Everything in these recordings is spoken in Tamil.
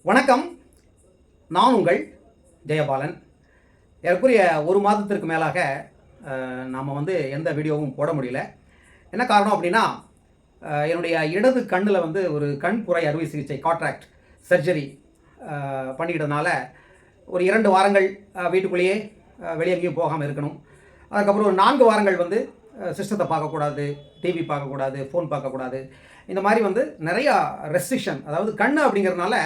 வணக்கம். நான் உங்கள் ஜெயபாலன். ஏறக்குறைய ஒரு மாதத்திற்கு மேலாக நாம் எந்த வீடியோவும் போட முடியல. என்ன காரணம் அப்படின்னா, என்னுடைய இடது கண்ணில் ஒரு கண் புரை அறுவை சிகிச்சை காட்ராக்ட் சர்ஜரி பண்ணிக்கிட்டதுனால ஒரு 2 வாரங்கள் வீட்டுக்குள்ளேயே வெளியே எங்கேயும் போகாமல் இருக்கணும். அதுக்கப்புறம் ஒரு 4 வாரங்கள் சிஸ்டத்தை பார்க்கக்கூடாது, டிவி பார்க்கக்கூடாது, ஃபோன் பார்க்கக்கூடாது. இந்த மாதிரி நிறையா ரெஸ்ட்ரிக்ஷன், அதாவது கண் அப்படிங்கிறதுனால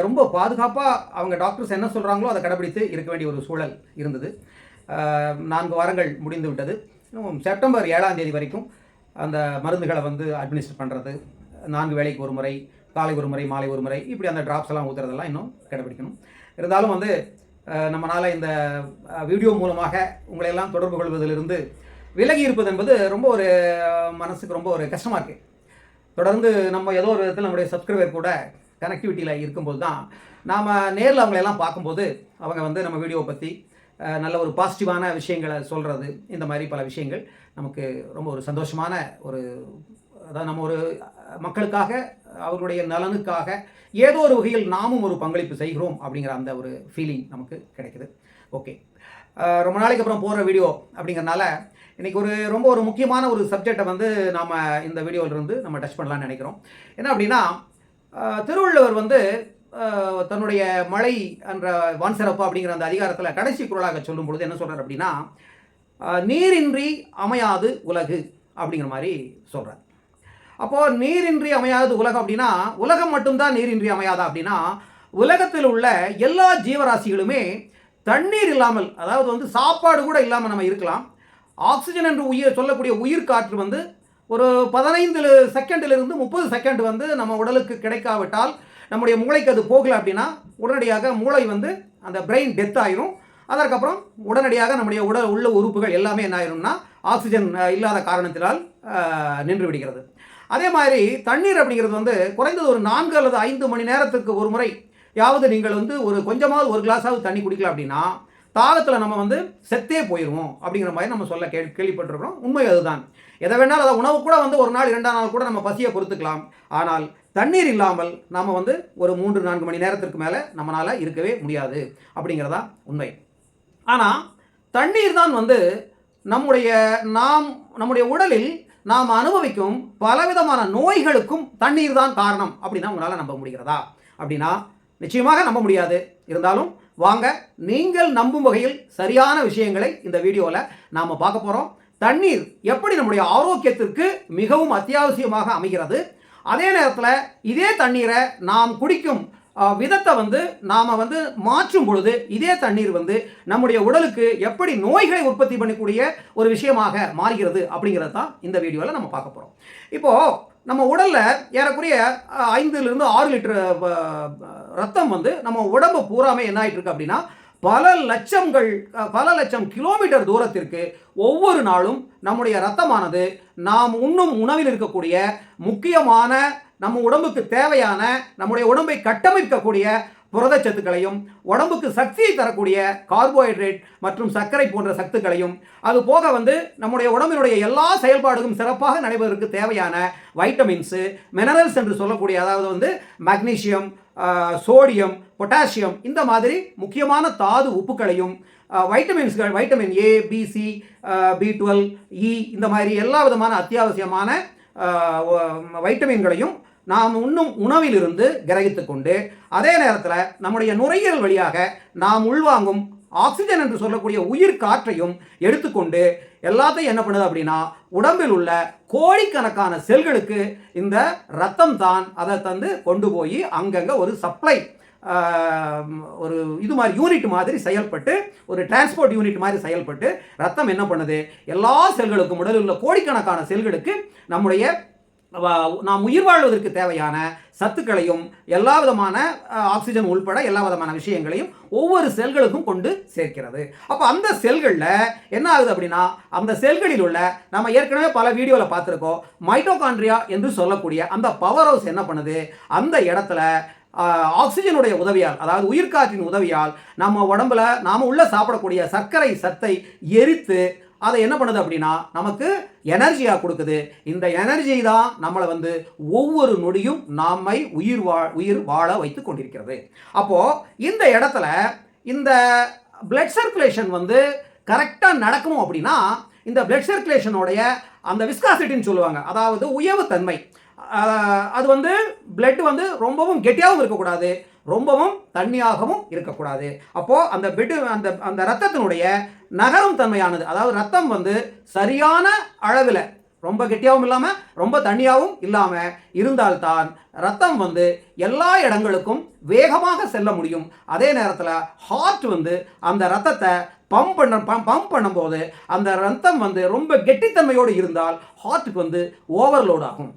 ரொம்ப பாதுகாப்பாக அவங்க டாக்டர்ஸ் என்ன சொல்கிறாங்களோ அதை கடைபிடித்து இருக்க வேண்டிய ஒரு சூழல் இருந்தது. 4 வாரங்கள் முடிந்து விட்டது. செப்டம்பர் 7ஆம் தேதி வரைக்கும் அந்த மருந்துகளை அட்மினிஸ்டர் பண்ணுறது, 4 வேளைக்கு ஒரு முறை, காலை ஒரு முறை, மாலை ஒரு முறை, இப்படி அந்த ட்ராப்ஸ் எல்லாம் ஊற்றுறதெல்லாம் இன்னும் கடைபிடிக்கணும். இருந்தாலும் நம்மளால் இந்த வீடியோ மூலமாக உங்களையெல்லாம் தொடர்பு கொள்வதிலிருந்து விலகி இருப்பது என்பது ரொம்ப ஒரு மனசுக்கு ரொம்ப ஒரு கஷ்டமாக இருக்குது. தொடர்ந்து நம்ம ஏதோ ஒரு விதத்தில் நம்முடைய சப்ஸ்கிரைபர் கூட கனெக்டிவிட்டியில் இருக்கும்போது தான் நாம் நேரில் அவங்களெல்லாம் பார்க்கும்போது அவங்க நம்ம வீடியோவை பற்றி நல்ல ஒரு பாசிட்டிவான விஷயங்களை சொல்கிறது, இந்த மாதிரி பல விஷயங்கள் நமக்கு ரொம்ப ஒரு சந்தோஷமான அதாவது நம்ம ஒரு மக்களுக்காக, அவர்களுடைய நலனுக்காக ஏதோ ஒரு வகையில் நாமும் ஒரு பங்களிப்பு செய்கிறோம் அப்படிங்கிற அந்த ஒரு ஃபீலிங் நமக்கு கிடைக்குது. ஓகே, ரொம்ப நாளைக்கு அப்புறம் போகிற வீடியோ அப்படிங்கிறனால இன்றைக்கி ரொம்ப ஒரு முக்கியமான ஒரு சப்ஜெக்டை நாம் இந்த வீடியோவிலிருந்து நம்ம டச் பண்ணலான்னு நினைக்கிறோம். என்ன அப்படின்னா, திருவள்ளுவர் தன்னுடைய மழை என்ற வான்சிறப்பு அப்படிங்கிற அந்த அதிகாரத்தில் கடைசி குறளாக சொல்லும் பொழுது என்ன சொல்கிறார் அப்படின்னா, நீரின்றி அமையாது உலகு அப்படிங்கிற மாதிரி சொல்கிறார். அப்போது நீரின்றி அமையாது உலகம் அப்படின்னா, உலகம் மட்டும்தான் நீரின்றி அமையாதா அப்படின்னா, உலகத்தில் உள்ள எல்லா ஜீவராசிகளுமே தண்ணீர் இல்லாமல், அதாவது சாப்பாடு கூட இல்லாமல் நம்ம இருக்கலாம். ஆக்சிஜன் என்று சொல்லக்கூடிய உயிர் காற்று ஒரு 15 செகண்டிலிருந்து 30 செகண்ட் நம்ம உடலுக்கு கிடைக்காவிட்டால், நம்முடைய மூளைக்கு அது போகலை அப்படின்னா உடனடியாக மூளை அந்த பிரெயின் டெத் ஆயிரும். அதற்கப்புறம் உடனடியாக நம்முடைய உடல் உள்ள உறுப்புகள் எல்லாமே என்ன ஆயிரும்னா ஆக்சிஜன் இல்லாத காரணத்தினால் நின்று விடுகிறது. அதே மாதிரி தண்ணீர் அப்படிங்கிறது குறைந்தது ஒரு 4 அல்லது 5 மணி நேரத்துக்கு ஒரு முறை யாவது நீங்கள் ஒரு கொஞ்சமாவது ஒரு கிளாஸாவது தண்ணி குடிக்கல அப்படின்னா தாகத்தில் நம்ம செத்தே போயிடுவோம் அப்படிங்கிற மாதிரி நம்ம சொல்ல கேள்விப்பட்டிருக்கிறோம். உண்மை அதுதான். எதை வேணாலும் அதை உணவு கூட ஒரு நாள் 2 நாள் கூட நம்ம பசியை பொறுத்துக்கலாம். ஆனால் தண்ணீர் இல்லாமல் நம்ம ஒரு 3-4 மணி நேரத்திற்கு மேலே நம்மளால் இருக்கவே முடியாது அப்படிங்கிறதா உண்மை. ஆனால் தண்ணீர் தான் நம்முடைய உடலில் நாம் அனுபவிக்கும் பலவிதமான நோய்களுக்கும் தண்ணீர் தான் காரணம் அப்படின்னா உங்களால் நம்ப முடிகிறதா அப்படின்னா நிச்சயமாக நம்ப முடியாது. இருந்தாலும் வாங்க, நீங்கள் நம்பும் வகையில் சரியான விஷயங்களை இந்த வீடியோவில் நாம் பார்க்க போகிறோம். தண்ணீர் எப்படி நம்முடைய ஆரோக்கியத்திற்கு மிகவும் அத்தியாவசியமாக அமைகிறது, அதே நேரத்தில் இதே தண்ணீரை நாம் குடிக்கும் விதத்தை நாம் மாற்றும் பொழுது இதே தண்ணீர் நம்முடைய உடலுக்கு எப்படி நோய்களை உற்பத்தி பண்ணக்கூடிய ஒரு விஷயமாக மாறுகிறது அப்படிங்கிறது தான் இந்த வீடியோவில் நம்ம பார்க்க போகிறோம். இப்போது நம்ம உடலில் ஏறக்குறைய 5லிருந்து 6 லிட்டர் ரத்தம் நம்ம உடம்பு பூராமே என்ன ஆகிட்டு இருக்கு அப்படின்னா பல லட்சம் கிலோமீட்டர் தூரத்திற்கு ஒவ்வொரு நாளும் நம்முடைய ரத்தமானது நாம் உண்ணும் உணவில் இருக்கக்கூடிய முக்கியமான நம்ம உடம்புக்கு தேவையான நம்முடைய உடம்பை கட்டமைக்கக்கூடிய புரதச்சத்துக்களையும், உடம்புக்கு சக்தியை தரக்கூடிய கார்போஹைட்ரேட் மற்றும் சர்க்கரை போன்ற சத்துக்களையும், அது போக நம்முடைய உடம்பினுடைய எல்லா செயல்பாடுகளும் சிறப்பாக நடைபெறுவதற்கு தேவையான வைட்டமின்ஸு, மினரல்ஸ் என்று சொல்லக்கூடிய, அதாவது மக்னீசியம், சோடியம், பொட்டாசியம், இந்த மாதிரி முக்கியமான தாது உப்புக்களையும், வைட்டமின்ஸ்கள், vitamin A, B, C, B12, E, இந்த மாதிரி எல்லா விதமான அத்தியாவசியமான வைட்டமின்களையும் நாம் உண்ணும் உணவிலிருந்து கிரகித்து கொண்டு, அதே நேரத்தில் நம்முடைய நுரையீரல் வழியாக நாம் உள்வாங்கும் ஆக்சிஜன் என்று சொல்லக்கூடிய உயிர் காற்றையும் எடுத்துக்கொண்டு எல்லாத்தையும் என்ன பண்ணுது அப்படின்னா உடம்பில் உள்ள கோடிக்கணக்கான செல்களுக்கு இந்த ரத்தம் தான் அதை கொண்டு போய் அங்கங்கே ஒரு சப்ளை, ஒரு இது மாதிரி யூனிட் மாதிரி செயல்பட்டு, ஒரு டிரான்ஸ்போர்ட் யூனிட் மாதிரி செயல்பட்டு ரத்தம் என்ன பண்ணுது, எல்லா செல்களுக்கும், உடலில் உள்ள கோடிக்கணக்கான செல்களுக்கு நாம் உயிர் வாழ்வதற்கு தேவையான சத்துக்களையும் எல்லா விதமான ஆக்சிஜன் உள்பட எல்லா விதமான விஷயங்களையும் ஒவ்வொரு செல்களுக்கும் கொண்டு சேர்க்கிறது. அப்போ அந்த செல்களில் என்ன ஆகுது அப்படின்னா, அந்த செல்களில் உள்ள, நம்ம ஏற்கனவே பல வீடியோவில் பார்த்துருக்கோம், மைட்டோகாண்ட்ரியா என்று சொல்லக்கூடிய அந்த பவர் ஹவுஸ் என்ன பண்ணுது, அந்த இடத்துல ஆக்சிஜனுடைய உதவியால், அதாவது உயிர்காற்றின் உதவியால் நம்ம உடம்புல நாம் உள்ள சாப்பிடக்கூடிய சர்க்கரை சத்தை எரித்து அதை என்ன பண்ணுது அப்படின்னா நமக்கு எனர்ஜியாக கொடுக்குது. இந்த எனர்ஜி தான் நம்மளை வந்து ஒவ்வொரு நொடியும் நம்மை உயிர் வாழ வைத்து கொண்டிருக்கிறது. அப்போது இந்த இடத்துல இந்த பிளட் சர்க்குலேஷன் வந்து கரெக்டாக நடக்கணும் அப்படின்னா இந்த பிளட் சர்க்குலேஷனுடைய அந்த விஸ்காசிட்டின்னு சொல்லுவாங்க, அதாவது உயவு தன்மை, அது வந்து பிளட் வந்து ரொம்பவும் கெட்டியாகவும் இருக்கக்கூடாது, ரொம்பவும் தண்ணியாகவும் இருக்கக்கூடாது. அப்போது அந்த பிளட் அந்த ரத்தத்தினுடைய நகரும் தன்மையானது, அதாவது ரத்தம் வந்து சரியான அளவில் ரொம்ப கெட்டியாகவும் இல்லாமல் ரொம்ப தண்ணியாகவும் இல்லாமல் இருந்தால்தான் ரத்தம் வந்து எல்லா இடங்களுக்கும் வேகமாக செல்ல முடியும். அதே நேரத்தில் ஹார்ட் வந்து அந்த ரத்தத்தை பம்ப் பண்ணும்போது அந்த ரத்தம் வந்து ரொம்ப கெட்டித்தன்மையோடு இருந்தால் ஹார்ட்டுக்கு வந்து ஓவர்லோட் ஆகும்.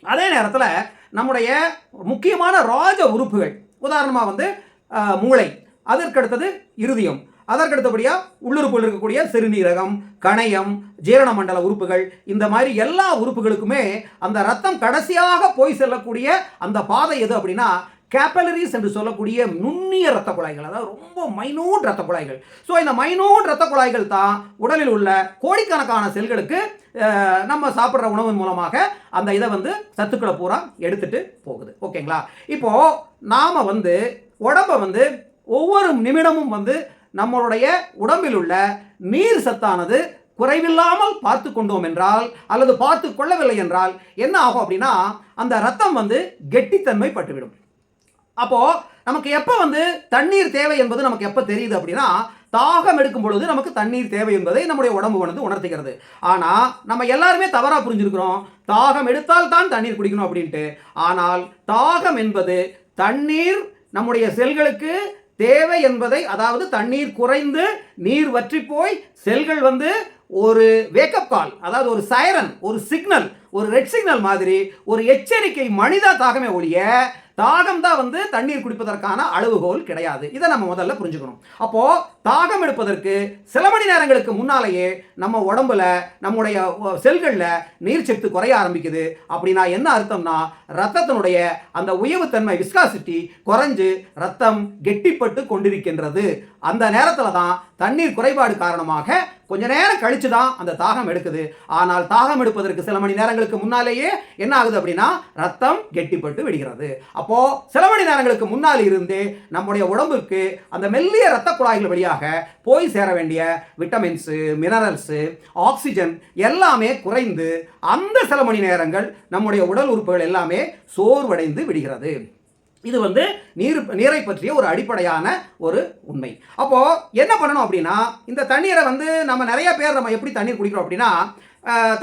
அதே நேரத்தில் நம்முடைய முக்கியமான ராஜ உறுப்புகள், உதாரணமாக வந்து மூளை, அதற்கடுத்தது இருதயம், அதற்கடுத்தபடியாக உள்ளுறுப்புகள் இருக்கக்கூடிய சிறுநீரகம், கணையம், ஜீரண மண்டல உறுப்புகள், இந்த மாதிரி எல்லா உறுப்புகளுக்குமே அந்த ரத்தம் கடைசியாக போய் செல்லக்கூடிய அந்த பாதை எது அப்படின்னா கேப்பலரிஸ் என்று சொல்லக்கூடிய நுண்ணிய இரத்த குழாய்கள், அதாவது ரொம்ப மைனூட் இரத்த குழாய்கள். ஸோ இந்த மைனூட் இரத்த குழாய்கள் தான் உடலில் உள்ள கோடிக்கணக்கான செல்களுக்கு நம்ம சாப்பிட்ற உணவின் மூலமாக அந்த இதை வந்து சத்துக்களை பூரா எடுத்துட்டு போகுது. ஓகேங்களா? இப்போது நாம் வந்து உடம்பை வந்து ஒவ்வொரு நிமிடமும் வந்து நம்மளுடைய உடம்பில் உள்ள நீர் சத்தானது குறைவில்லாமல் பார்த்து கொண்டோம் என்றால் அல்லது பார்த்து கொள்ளவில்லை என்றால் என்ன ஆகும் அப்படின்னா அந்த ரத்தம் வந்து கெட்டித்தன்மை பட்டுவிடும். அப்போது நமக்கு எப்போ வந்து தண்ணீர் தேவை என்பது நமக்கு எப்போ தெரியுது அப்படின்னா தாகம் எடுக்கும் பொழுது நமக்கு தண்ணீர் தேவை என்பதை நம்முடைய உடம்பு வந்து உணர்த்துகிறது. ஆனால் நம்ம எல்லாருமே தவறாக புரிஞ்சிருக்கிறோம், தாகம் எடுத்தால் தான் தண்ணீர் குடிக்கணும் அப்படின்ட்டு. ஆனால் தாகம் என்பது தண்ணீர் நம்முடைய செல்களுக்கு தேவை என்பதை, அதாவது தண்ணீர் குறைந்து நீர் வற்றி போய் செல்கள் வந்து ஒரு வேக்கப் கால், அதாவது ஒரு சைரன், ஒரு சிக்னல், ஒரு ரெட் சிக்னல் மாதிரி ஒரு எச்சரிக்கை மனித தாகமே ஒழிய தாகம் தான் வந்து தண்ணீர் குடிப்பதற்கான அளவுகோல் கிடையாது. இதை நம்ம முதல்ல புரிஞ்சுக்கணும். அப்போது தாகம் எடுப்பதற்கு சில மணி நேரங்களுக்கு முன்னாலேயே நம்ம உடம்புல நம்முடைய செல்களில் நீர்ச்சத்து குறைய ஆரம்பிக்குது. அப்படின்னா என்ன அர்த்தம்னா ரத்தத்தினுடைய அந்த உயவுத்தன்மை விஸ்காசிட்டி குறைஞ்சு ரத்தம் கெட்டிப்பட்டு கொண்டிருக்கின்றது. அந்த நேரத்தில் தான் தண்ணீர் குறைபாடு காரணமாக கொஞ்ச நேரம் கழிச்சு தான் அந்த தாகம் எடுக்குது. ஆனால் தாகம் எடுப்பதற்கு சில மணி நேரங்களுக்கு முன்னாலேயே என்ன ஆகுது அப்படின்னா ரத்தம் கெட்டிப்பட்டு விடுகிறது. அப்போ சில மணி நேரங்களுக்கு முன்னால் இருந்தே நம்முடைய உடம்புக்கு அந்த மெல்லிய இரத்த குழாய்கள் வழியாக போய் சேர வேண்டிய விட்டமின்ஸ், மினரல்ஸ், ஆக்சிஜன் எல்லாமே குறைந்து அந்த சில மணி நேரங்கள் நம்முடைய உடல் உறுப்புகள் எல்லாமே சோர்வடைந்து விடுகிறது. இது வந்து நீரை பற்றிய ஒரு அடிப்படையான ஒரு உண்மை. அப்போது என்ன பண்ணணும் அப்படின்னா இந்த தண்ணீரை வந்து நம்ம நிறைய பேர் நம்ம எப்படி தண்ணீர் குடிக்கிறோம் அப்படின்னா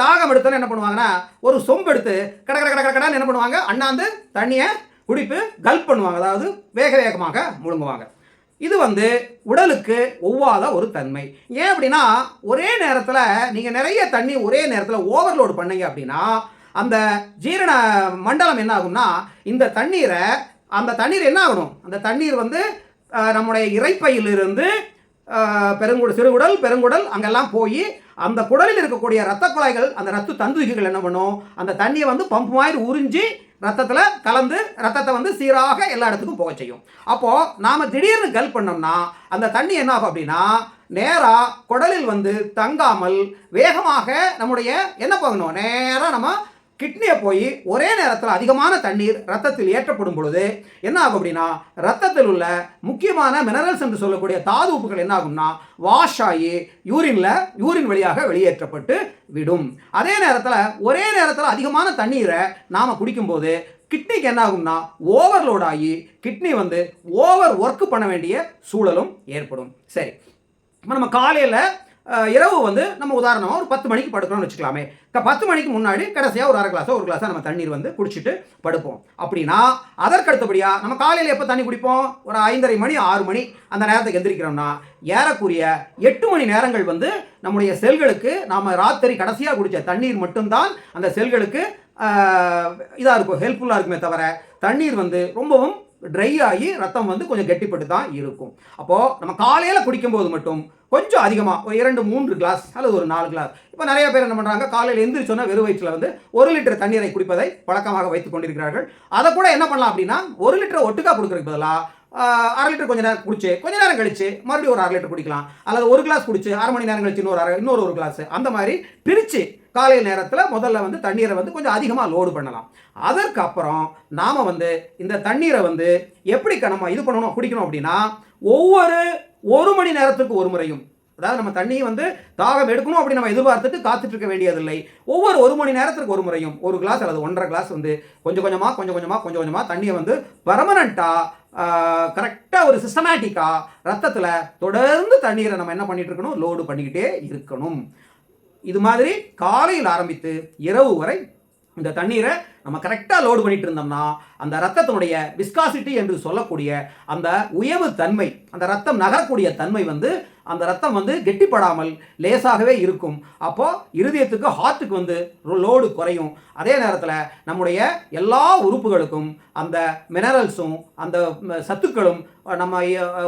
தாகம் எடுத்தோன்னு என்ன பண்ணுவாங்கன்னா ஒரு சொம்பு எடுத்து கடன்னு என்ன பண்ணுவாங்க, அண்ணாந்து தண்ணியை குடிப்பு கல்ப் பண்ணுவாங்க, அதாவது வேகமாக முழுங்குவாங்க. இது வந்து உடலுக்கு ஒவ்வாத ஒரு தன்மை. ஏன் அப்படின்னா ஒரே நேரத்தில் நீங்கள் நிறைய தண்ணி ஒரே நேரத்தில் ஓவர்லோடு பண்ணீங்க அப்படின்னா அந்த ஜீரண மண்டலம் என்ன ஆகும்னா இந்த தண்ணீரை அந்த தண்ணீர் என்ன ஆகணும், அந்த தண்ணீர் வந்து நம்முடைய இரைப்பையிலிருந்து சிறுகுடல், பெருங்குடல் அங்கெல்லாம் போய் அந்த குடலில் இருக்கக்கூடிய இரத்த குழாய்கள், அந்த ரத்த தந்துகிகள் என்ன பண்ணும், அந்த தண்ணியை வந்து பம்ப் மாதிரி உறிஞ்சி ரத்தத்தில் கலந்து ரத்தத்தை வந்து சீராக எல்லா இடத்துக்கும் போக செய்யும். அப்போது நாம் திடீர்னு கல்ப் பண்ணோம்னா அந்த தண்ணி என்ன ஆகும் அப்படின்னா நேராக குடலில் வந்து தங்காமல் வேகமாக நம்முடைய என்ன போகணும், நேராக நம்ம கிட்னியை போய் ஒரே நேரத்தில் அதிகமான தண்ணீர் ரத்தத்தில் ஏற்றப்படும் பொழுது என்ன ஆகும் அப்படின்னா ரத்தத்தில் உள்ள முக்கியமான மினரல்ஸ் என்று சொல்லக்கூடிய தாது உப்புகள் என்ன ஆகும்னா வாஷ் ஆகி யூரின் வழியாக வெளியேற்றப்பட்டு விடும். அதே நேரத்தில் ஒரே நேரத்தில் அதிகமான தண்ணீரை நாம் குடிக்கும்போது கிட்னிக்கு என்ன ஆகும்னா ஓவர்லோட் ஆகி கிட்னி வந்து ஓவர் ஒர்க் பண்ண வேண்டிய சூழலும் ஏற்படும். சரி, இப்போ நம்ம காலையில் இரவு வந்து நம்ம உதாரணமாக ஒரு 10 மணிக்கு படுக்கிறோம்னு வச்சுக்கலாமே. 10 மணிக்கு முன்னாடி கடைசியாக ஒரு அரை கிளாஸோ ஒரு கிளாஸாக நம்ம தண்ணீர் வந்து குடிச்சிட்டு படுப்போம். அப்படின்னா அதற்கடுத்தபடியாக நம்ம காலையில் எப்போ தண்ணி குடிப்போம், ஒரு 5:30 மணி 6 மணி அந்த நேரத்துக்கு எந்திரிக்கிறோம்னா ஏறக்குரிய 8 மணி நேரங்கள் வந்து நம்முடைய செல்களுக்கு நாம் ராத்திரி கடைசியாக குடித்த தண்ணீர் மட்டும்தான் அந்த செல்களுக்கு இதாக இருக்கும், ஹெல்ப்ஃபுல்லாக இருக்குமே தவிர தண்ணீர் வந்து ரொம்பவும் ட்ரை ஆகி ரத்தம் வந்து கொஞ்சம் கெட்டிப்பட்டு தான் இருக்கும். அப்போது நம்ம காலையில் குடிக்கும்போது மட்டும் கொஞ்சம் அதிகமாக ஒரு 2-3 கிளாஸ் அல்லது ஒரு 4 கிளாஸ். இப்போ நிறைய பேர் என்ன பண்ணுறாங்க, காலையில் எந்திரிச்சோன்னா வெறும் வயிற்றில் வந்து 1 லிட்டர் தண்ணீரை குடிப்பதை பழக்கமாக வைத்துக் கொண்டிருக்கிறார்கள். அதை கூட என்ன பண்ணலாம் அப்படின்னா 1 லிட்டரை ஒட்டுக்கா கொடுக்குறதுக்கு பதிலாக அரை லிட்டர் கொஞ்ச நேரம் குடிச்சு கொஞ்ச நேரம் கழிச்சு மறுபடியும் ஒரு 1/2 லிட்டர் குடிக்கலாம், அல்லது ஒரு கிளாஸ் குடிச்சு 1/2 மணி நேரம் கழிச்சு இன்னொரு ஒரு கிளாஸ், அந்த மாதிரி பிரித்து காலையில் நேரத்தில் முதல்ல வந்து தண்ணீரை வந்து கொஞ்சம் அதிகமாக லோடு பண்ணலாம். அதற்கப்புறம் நாம் வந்து இந்த தண்ணீரை வந்து எப்படி நம்ம இது பண்ணணும் குடிக்கணும் அப்படின்னா, ஒவ்வொரு 1 மணி நேரத்துக்கு ஒரு முறையும், அதாவது நம்ம தண்ணி வந்து தாகம் எடுக்கணும் அப்படி நம்ம எதிர்பார்த்துட்டு காத்துட்டு இருக்க வேண்டியதில்லை. ஒவ்வொரு 1 மணி நேரத்துக்கு ஒரு முறையும் ஒரு கிளாஸ் அல்லது 1.5 கிளாஸ் வந்து கொஞ்சம் கொஞ்சமாக தண்ணியை வந்து பர்மனண்ட்டாக கரெக்டாக ஒரு சிஸ்டமேட்டிக்காக ரத்தத்தில் தொடர்ந்து தண்ணீரை நம்ம என்ன பண்ணிட்டு இருக்கணும், லோடு பண்ணிக்கிட்டே இருக்கணும். இது மாதிரி காலையில் ஆரம்பித்து இரவு வரை இந்த தண்ணீரை நம்ம கரெக்டாக லோடு பண்ணிட்டு இருந்தோம்னா அந்த ரத்தத்தினுடைய விஸ்காசிட்டி என்று சொல்லக்கூடிய அந்த உயவு தன்மை, அந்த ரத்தம் நகரக்கூடிய தன்மை வந்து அந்த ரத்தம் வந்து கெட்டிப்படாமல் லேசாகவே இருக்கும். அப்போது இருதயத்துக்கு ஹார்ட்டுக்கு வந்து லோடு குறையும். அதே நேரத்தில் நம்முடைய எல்லா உறுப்புகளுக்கும் அந்த மினரல்ஸும் அந்த சத்துக்களும் நம்ம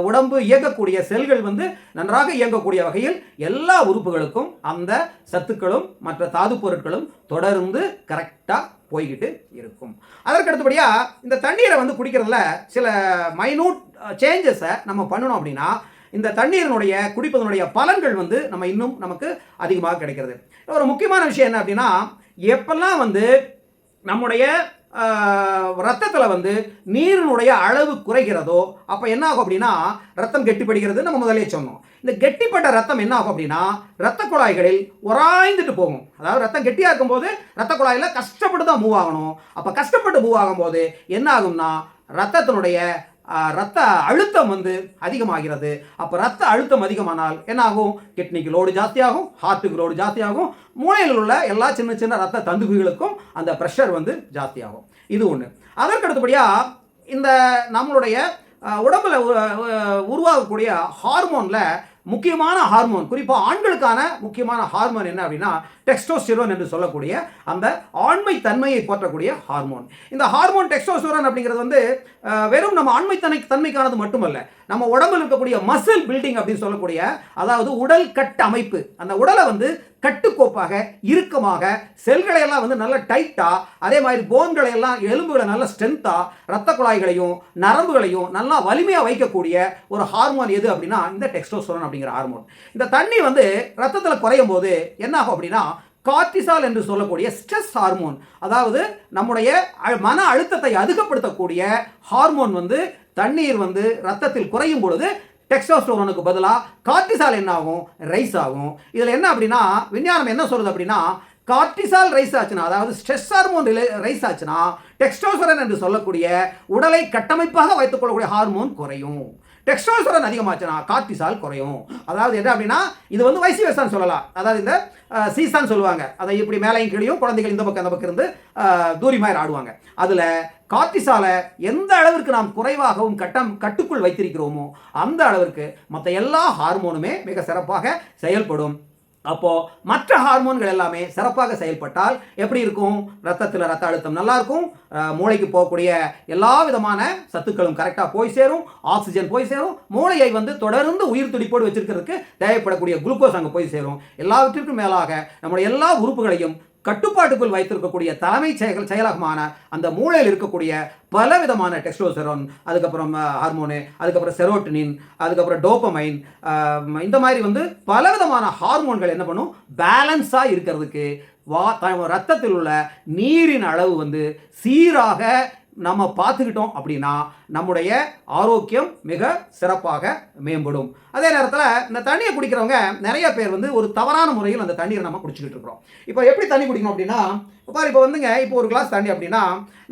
உடம்பு இயங்கக்கூடிய செல்கள் வந்து நன்றாக இயங்கக்கூடிய வகையில் எல்லா உறுப்புகளுக்கும் அந்த சத்துக்களும் மற்ற தாது பொருட்களும் தொடர்ந்து கரெக்டாக போய்கிட்டு இருக்கும். அதற்கு அடுத்தபடியாக இந்த தண்ணீரை வந்து குடிக்கிறதுல சில மைனூட் சேஞ்சஸை நம்ம பண்ணணும் அப்படின்னா இந்த தண்ணீரினுடைய குடிப்பதனுடைய பலன்கள் வந்து நம்ம இன்னும் நமக்கு அதிகமாக கிடைக்கிறது. ஒரு முக்கியமான விஷயம் என்ன அப்படின்னா, எப்பெல்லாம் வந்து நம்முடைய ரத்தத்தில் வந்து நீரினுடைய அளவு குறைகிறதோ அப்போ என்ன ஆகும் அப்படின்னா ரத்தம் கெட்டிப்படுகிறது. நம்ம முதலே சொன்னோம். இந்த கெட்டிப்பட்ட ரத்தம் என்ன ஆகும் அப்படின்னா ரத்த குழாய்களில் உராய்ந்துட்டு போகும். அதாவது ரத்தம் கெட்டியாக இருக்கும்போது ரத்த குழாயில் கஷ்டப்பட்டு தான் மூவ் ஆகணும். அப்போ கஷ்டப்பட்டு மூவ் ஆகும்போது என்ன ஆகும்னா ரத்தத்தினுடைய ரத்த அழுத்தம் வந்து அதிகமாகிறது. அப்போ ரத்த அழுத்தம் அதிகமானால் என்ன ஆகும், கிட்னிக்கு லோடு ஜாஸ்தியாகும், ஹார்ட்டுக்கு லோடு ஜாஸ்தியாகும், மூளையில் உள்ள எல்லா சின்ன சின்ன ரத்த தந்துகுகளுக்கும் அந்த ப்ரெஷர் வந்து ஜாஸ்தியாகும். இது ஒன்று. அதற்கு அடுத்தபடியாக இந்த நம்மளுடைய உடம்புல உருவாகக்கூடிய ஹார்மோனில் முக்கியமான ஹார்மோன், குறிப்பாக ஆண்களுக்கான முக்கியமான ஹார்மோன் என்ன அப்படின்னா டெஸ்டோஸ்டிரோன் என்று சொல்லக்கூடிய அந்த ஆண்மை தன்மையை போற்றக்கூடிய ஹார்மோன். இந்த ஹார்மோன் டெஸ்டோஸ்டிரோன் அப்படிங்கிறது வந்து வெறும் நம்ம ஆண்மை தன்மைக்கானது மட்டுமல்ல, நம்ம உடம்பில் இருக்கக்கூடிய மசில் பில்டிங் அப்படின்னு சொல்லக்கூடிய, அதாவது உடல் கட்டமைப்பு, அந்த உடலை வந்து கட்டுக்கோப்பாக இறுக்கமாக செல்களை எல்லாம் வந்து நல்ல டைட்டா, அதே மாதிரி போன்களை எல்லாம் எலும்புகளை நல்ல ஸ்ட்ரென்த்தா, ரத்த குழாய்களையும் நரம்புகளையும் நல்லா வலிமையா வைக்கக்கூடிய ஒரு ஹார்மோன் எது அப்படின்னா இந்த டெஸ்டோஸ்டெரான் அப்படிங்கிற ஹார்மோன். இந்த தண்ணி வந்து ரத்தத்தில் குறையும் போது என்ன ஆகும் அப்படின்னா கார்டிசால் என்று சொல்லக்கூடிய ஸ்ட்ரெஸ் ஹார்மோன், அதாவது நம்முடைய மன அழுத்தத்தை அதிகப்படுத்தக்கூடிய ஹார்மோன் வந்து தண்ணீர் வந்து ரத்தத்தில் குறையும் பொழுது டெஸ்டோஸ்டெரானுக்கு பதிலாக கார்டிசால் என்ன ஆகும், ரைஸ் ஆகும். இதில் என்ன அப்படின்னா விஞ்ஞானம் என்ன சொல்றது அப்படின்னா கார்டிசால் ரைஸ் ஆச்சுன்னா, அதாவது ஸ்ட்ரெஸ் ஹார்மோன் ரைஸ் ஆச்சுன்னா டெஸ்டோஸ்டெரான் என்று சொல்லக்கூடிய உடலை கட்டமைப்பாக வைத்துக் கொள்ளக்கூடிய ஹார்மோன் குறையும். டெஸ்டோஸ்டெரான் அதிகமாச்சுன்னா கார்டிசால் குறையும். அதாவது என்ன அப்படின்னா இது வந்து வைசி வெர்சான்னு சொல்லலாம். அதாவது இந்த சீசான்னு சொல்லுவாங்க. அதை இப்படி மேலையும் கீழையும் குழந்தைகள் இந்த பக்கம் அந்த பக்கம் இருந்து தூரி மாதிரி ஆடுவாங்க. அதில் கார்டிசாலை எந்த அளவிற்கு நாம் குறைவாகவும் கட்டுக்குள் வைத்திருக்கிறோமோ அந்த அளவிற்கு மற்ற எல்லா ஹார்மோனுமே மிக சிறப்பாக செயல்படும். அப்போது மற்ற ஹார்மோன்கள் எல்லாமே சிறப்பாக செயல்பட்டால் எப்படி இருக்கும், ரத்தத்தில் ரத்த அழுத்தம் நல்லா இருக்கும், மூளைக்கு போகக்கூடிய எல்லா விதமான சத்துக்களும் கரெக்டாக போய் சேரும், ஆக்சிஜன் போய் சேரும், மூளையை வந்து தொடர்ந்து உயிர் துடிப்போடு வச்சிருக்கிறதுக்கு தேவைப்படக்கூடிய குளுக்கோஸ் அங்கே போய் சேரும். எல்லாவற்றிற்கும் மேலாக நம்முடைய எல்லா உறுப்புகளையும் கட்டுப்பாட்டுக்குள் வைத்திருக்கக்கூடிய தலைமை செயலகமான அந்த மூளையில் இருக்கக்கூடிய பலவிதமான டெஸ்டோஸ்டெரான், அதுக்கப்புறம் ஹார்மோனு, அதுக்கப்புறம் செரோட்டனின், அதுக்கப்புறம் டோபமைன், இந்த மாதிரி வந்து பலவிதமான ஹார்மோன்கள் என்ன பண்ணும், பேலன்ஸாக இருக்கிறதுக்கு ரத்தத்தில் உள்ள நீரின் அளவு வந்து சீராக நம்ம பார்த்துக்கிட்டோம் அப்படின்னா நம்முடைய ஆரோக்கியம் மிக சிறப்பாக மேம்படும். அதே நேரத்தில் இந்த தண்ணியை குடிக்கிறவங்க நிறைய பேர் வந்து ஒரு தவறான முறையில் அந்த தண்ணீரை நம்ம குடிச்சிக்கிட்டு இருக்கிறோம். இப்போ எப்படி தண்ணி குடிக்கணும் அப்படின்னா இப்போ வந்துங்க, இப்போ ஒரு கிளாஸ் தண்ணி அப்படின்னா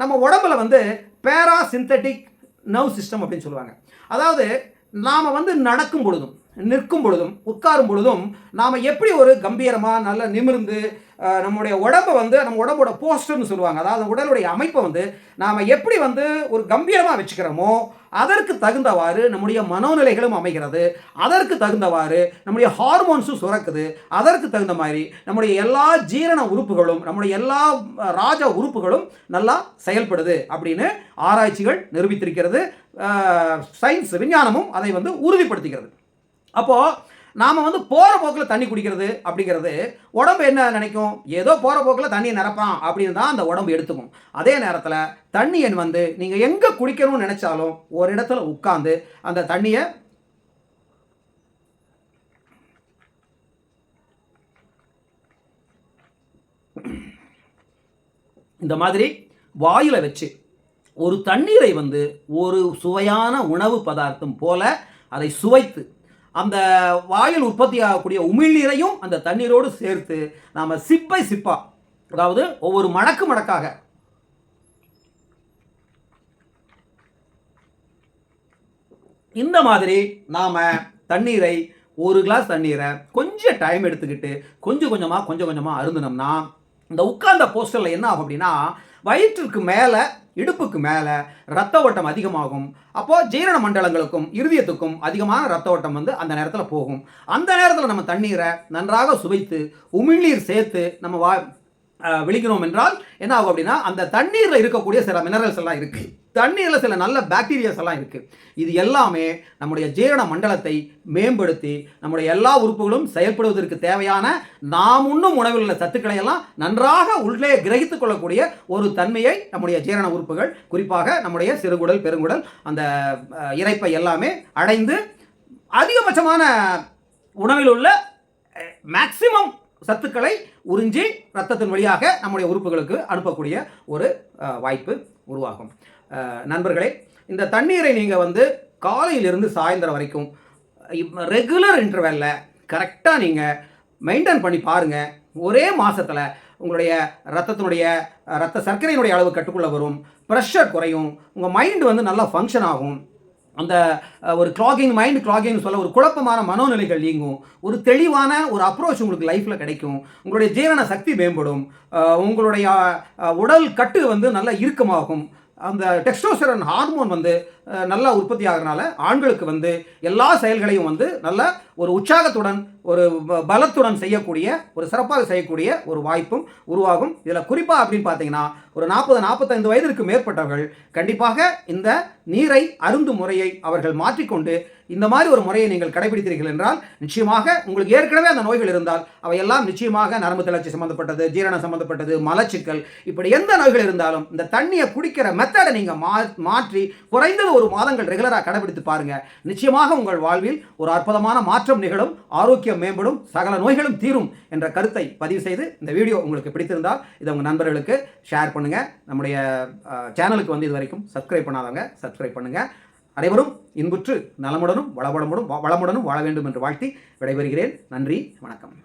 நம்ம உடம்புல வந்து பேராசிந்தட்டிக் நர்வ் சிஸ்டம் அப்படின்னு சொல்லுவாங்க. அதாவது நாம் வந்து நடக்கும் பொழுதும் நிற்கும் பொழுதும் உட்காரும் பொழுதும் நாம் எப்படி ஒரு கம்பீரமாக நல்ல நிமிர்ந்து நம்முடைய உடம்பை வந்து நம்ம உடம்போட போஸ்டர்னு சொல்லுவாங்க, அதாவது உடலுடைய அமைப்பை வந்து நாம் எப்படி வந்து ஒரு கம்பீரமாக வச்சுக்கிறோமோ அதற்கு தகுந்தவாறு நம்முடைய மனோநிலைகளும் அமைகிறது, அதற்கு தகுந்தவாறு நம்முடைய ஹார்மோன்ஸும் சுரக்குது, அதற்கு தகுந்த மாதிரி நம்முடைய எல்லா ஜீரண உறுப்புகளும் நம்முடைய எல்லா ராஜ உறுப்புகளும் நல்லா செயல்படுது அப்படின்னு ஆராய்ச்சிகள் நிரூபித்திருக்கிறது. சயின்ஸ் விஞ்ஞானமும் அதை வந்து உறுதிப்படுத்துகிறது. அப்போது நாம் வந்து போகிற போக்கில் தண்ணி குடிக்கிறது அப்படிங்கிறது உடம்பு என்ன நினைக்கும், ஏதோ போகிற போக்கில் தண்ணியை நிரப்பான் அப்படின்னு தான் அந்த உடம்பு எடுத்துக்கும். அதே நேரத்தில் தண்ணியை வந்து நீங்கள் எங்கே குடிக்கணும்னு நினச்சாலும் ஒரு இடத்துல உட்காந்து அந்த தண்ணியை இந்த மாதிரி வாயில் வச்சு ஒரு தண்ணீரை வந்து ஒரு சுவையான உணவு பதார்த்தம் போல அதை சுவைத்து அந்த வாயில் உற்பத்தி ஆகக்கூடிய உமிழ்நீரையும் அந்த தண்ணீரோடு சேர்த்து நாம் சிப்பை சிப்பா, அதாவது ஒவ்வொரு மடக்கு மடக்காக இந்த மாதிரி நாம் தண்ணீரை ஒரு கிளாஸ் தண்ணீரை கொஞ்சம் டைம் எடுத்துக்கிட்டு கொஞ்சம் கொஞ்சமாக அருந்தினோம்னா இந்த உட்கார்ந்த போஸ்டரில் என்ன ஆகும் அப்படின்னா வயிற்றுக்கு மேலே இடுப்புக்கு மேலே ரத்த ஓட்டம் அதிகமாகும். அப்போது ஜீரண மண்டலங்களுக்கும் இருதயத்துக்கும் அதிகமான ரத்த ஓட்டம் வந்து அந்த நேரத்தில் போகும். அந்த நேரத்தில் நம்ம தண்ணீரை நன்றாக சுவைத்து உமிழ்நீர் சேர்த்து நம்ம விழிக்கணும் என்றால் என்ன ஆகும் அப்படின்னா அந்த தண்ணீரில் இருக்கக்கூடிய சில மினரல்ஸ் எல்லாம் இருக்குது, தண்ணீரில் சில நல்ல பாக்டீரியாஸ் எல்லாம் இருக்குது. இது எல்லாமே நம்முடைய ஜீரண மண்டலத்தை மேம்படுத்தி நம்முடைய எல்லா உறுப்புகளும் செயல்படுவதற்கு தேவையான நாம் உண்ணும் உணவில் உள்ள சத்துக்களை எல்லாம் நன்றாக உள்ளே கிரகித்துக் கொள்ளக்கூடிய ஒரு தன்மையை நம்முடைய ஜீரண உறுப்புகள், குறிப்பாக நம்முடைய சிறுகுடல் பெருங்குடல் அந்த இரைப்பை எல்லாமே அடைந்து அதிகபட்சமான உணவில் உள்ள மேக்சிமம் சத்துக்களை உறிஞ்சி ரத்தத்தின் வழியாக நம்முடைய உறுப்புகளுக்கு அனுப்பக்கூடிய ஒரு வாய்ப்பு உருவாகும். நண்பர்களே, இந்த தண்ணீரை நீங்கள் வந்து காலையிலிருந்து சாயந்தரம் வரைக்கும் ரெகுலர் இன்டர்வெல்ல கரெக்டாக நீங்கள் மெயின்டைன் பண்ணி பாருங்கள். ஒரே மாதத்தில் உங்களுடைய ரத்த சர்க்கரையினுடைய அளவு கட்டுக்குள்ளே வரும், ப்ரெஷர் குறையும், உங்கள் மைண்டு வந்து நல்லா ஃபங்க்ஷன் ஆகும், அந்த ஒரு மைண்ட் கிளாகிங் சொல்ல ஒரு குழப்பமான மனோநிலைகள் நீங்கும், ஒரு தெளிவான ஒரு அப்ரோச் உங்களுக்கு லைஃப்பில் கிடைக்கும், உங்களுடைய ஜீரண சக்தி மேம்படும், உங்களுடைய உடல் கட்டு வந்து நல்ல இறுக்கமாகும், அந்த டெஸ்டோஸ்டெரான் ஹார்மோன் வந்து நல்லா உற்பத்தி ஆகிறதுனால ஆண்களுக்கு வந்து எல்லா செயல்களையும் வந்து நல்ல ஒரு உற்சாகத்துடன் ஒரு பலத்துடன் செய்யக்கூடிய ஒரு சிறப்பாக செய்யக்கூடிய ஒரு வாய்ப்பும் உருவாகும். இதில் குறிப்பாக அப்படின்னு பார்த்தீங்கன்னா ஒரு 40-45 வயதிற்கு மேற்பட்டவர்கள் கண்டிப்பாக இந்த நீரை அருந்தும் முறையை அவர்கள் மாற்றிக்கொண்டு இந்த மாதிரி ஒரு முறையை நீங்கள் கடைபிடித்தீர்கள் என்றால் நிச்சயமாக உங்களுக்கு ஏற்கனவே அந்த நோய்கள் இருந்தால் அவையெல்லாம் நிச்சயமாக நரம்பு தளர்ச்சி சம்மந்தப்பட்டது, ஜீரணம் சம்மந்தப்பட்டது, மலச்சிக்கல், இப்படி எந்த நோய்கள் இருந்தாலும் இந்த தண்ணியை குடிக்கிற மெத்தடை நீங்கள் மாற்றி குறைந்தது ஒரு மாதங்கள் ரெகுலராக கடைபிடித்து பாருங்கள். நிச்சயமாக உங்கள் வாழ்வில் ஒரு அற்புதமான மாற்றம் நிகழும், ஆரோக்கியம் மேம்படும், சகல நோய்களும் தீரும் என்ற கருத்தை பதிவு செய்து இந்த வீடியோ உங்களுக்கு பிடித்திருந்தால் இதை உங்கள் நண்பர்களுக்கு ஷேர் பண்ணுங்கள். நம்முடைய சேனலுக்கு வந்து இது வரைக்கும் சப்ஸ்கிரைப் பண்ணாதவங்க சப்ஸ்கிரைப் பண்ணுங்கள். அனைவரும் இன்புற்று நலமுடனும் வளமுடனும் வாழ வேண்டும் என்று வாழ்த்தி விடைபெறுகிறேன். நன்றி, வணக்கம்.